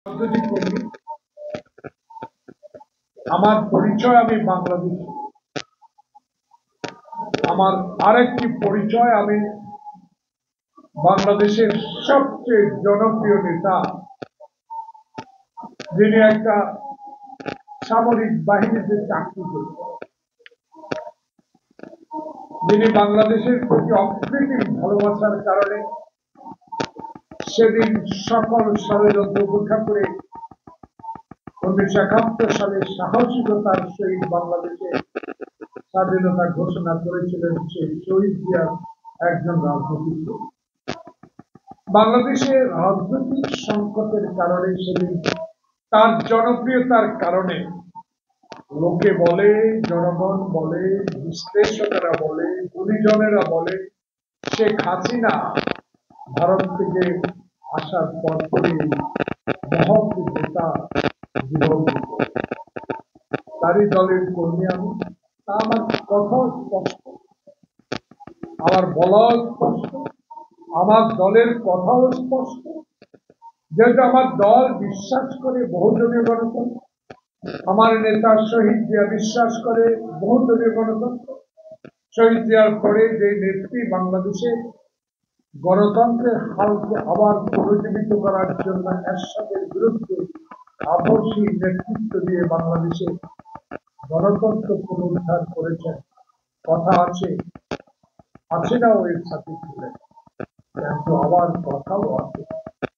রাজনৈতিক কর্মী। আমার পরিচয় আমি বাংলাদেশী। আমার আরেকটি পরিচয় আমি বাংলাদেশের সবচেয়ে জনপ্রিয় নেতা, যিনি একটা সামরিক বাহিনীতে চাকরি করতেন, যিনি বাংলাদেশের প্রতি অকৃত্রিম ভালোবাসার কারণে সেদিন সকল ষড়যন্ত্র উপেক্ষা করে 1971 সালে সাহসিকতার সহিত বাংলাদেশে স্বাধীনতা ঘোষণা করেছিলেন সেই শহীদ জিয়ার একজন রাজনৈতিক। বাংলাদেশের রাজনৈতিক সংকটের কারণে সেদিন তার জনপ্রিয়তার কারণে লোকে বলে, জনগণ বলে, বিশ্লেষকেরা বলে, গুণীজনেরা বলে, শেখ হাসিনা ভারত থেকে আসার পর থেকে মহৎ নেতা জীবন, তারই দলের কর্মী আমি। তা আমার কথা স্পষ্ট, আমার বলা স্পষ্ট, আমার দলের কথাও স্পষ্ট। যেহেতু আমার দল বিশ্বাস করে বহুদলীয় গণতন্ত্র, আমার নেতা শহীদ জিয়া বিশ্বাস করে বহুদলীয় গণতন্ত্র। শহীদ জিয়ার পরে যে নেত্রী বাংলাদেশে গণতন্ত্রের হালকে আবার পুনর্জীবিত করার জন্য এরশাদের বিরুদ্ধে আদর্শী নেতৃত্ব দিয়ে বাংলাদেশে গণতন্ত্র পুনরুদ্ধার করেছেন। কথা আছে না এর সাথে ছিলেন, কিন্তু আবার কথাও আছে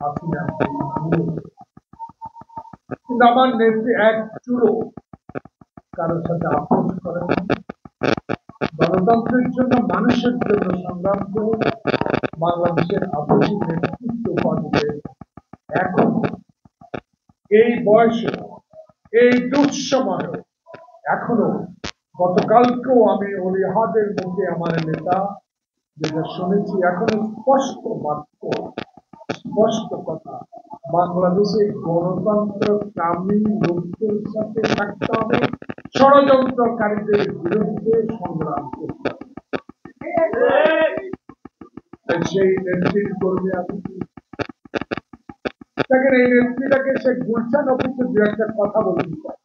হাসিনা। কিন্তু আমার নেত্রী এক চুলো কারোর সাথে আপোষ করেন, গণতন্ত্রের জন্য, মানুষের জন্য সংগ্রাম করে বাংলাদেশের আদর্শী নেতৃত্ব পদে এখন এই বয়সে, এই দুঃসময় এখনো, গতকালকেও আমি অলিহাদের মুখে আমার নেতা যেটা শুনেছি, এখনো স্পষ্ট বাক্য, স্পষ্ট কথা, বাংলাদেশে গণতন্ত্র কামী লোকদের সাথে থাকতে হবে, ষড়যন্ত্রকারীদের বিরুদ্ধে সংগ্রাম করতে হবে। সেই নেত্রীর কর্মী আমি। দেখেন, এই নেত্রীটাকে সে গুলশান অফিসে দু একটা কথা বলতে চায়।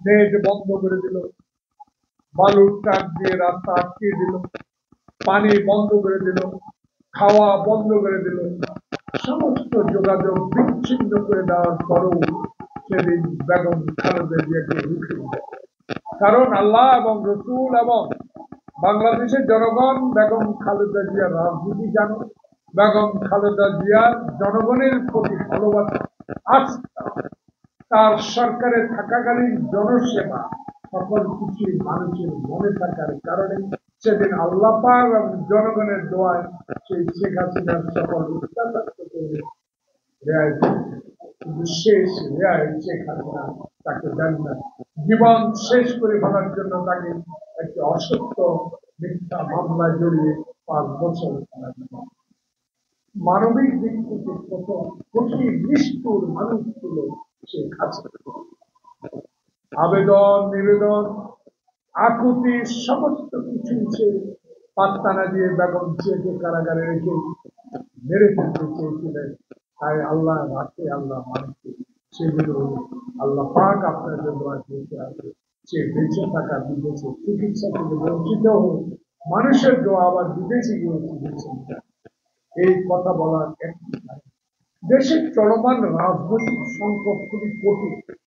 নেট বন্ধ করে দিল, বালুর ট্রাক দিয়ে রাস্তা আটকিয়ে দিল, পানি বন্ধ করে দিল, খাওয়া বন্ধ করে দিল, সমস্ত যোগাযোগ বিচ্ছিন্ন করে দেওয়ার পরও সেদিন বেগম খালেদা জিয়াকে রুখে দিল। কারণ আল্লাহ এবং রসুল এবং বাংলাদেশের জনগণ বেগম খালেদা জিয়ার রাজনীতি জানে, বেগম খালেদা জিয়ার জনগণের প্রতি ভালোবাসা, আস্থা, তার সরকারে থাকাকালীন জনসেবা, সকল কিছু মানুষের মনে থাকার কারণে সেদিন আল্লাহ পাক এবং জনগণের দোয়ায় সেই শেখ হাসিনার সকল অত্যাচার থেকে রেহাই দিয়েছে। কিন্তু শেষ রেহাই শেখ হাসিনা তাকে দেন না। জীবন শেষ করে ফেলার জন্য তাকে একটি অসত্য মিথ্যা মামলায় জড়িয়ে 5 বছর মানবিক দিক থেকে কত কঠিন নিষ্ঠুর মানুষ ছিল শেখ হাসিনা। আবেদন, নিবেদন, আকুতি সমস্ত কিছু সে পাত্তা না দিয়ে বেগম জিয়াকে কারাগারে রেখে মেরে ফেলতে চেয়েছিলেন। তাই আল্লাহ রাখে, আল্লাহ মানুষকে, সেগুলো আল্লাহ পাক আপনার জন্য দিতে আসবে। সে বেঁচে থাকা, বিদেশে চিকিৎসা থেকে বঞ্চিত হোক, মানুষের দোয়া আবার বিদেশে গিয়ে চিকিৎসা। এই কথা বলার একটি দেশের চলমান রাজনৈতিক সংকট খুবই কঠিন।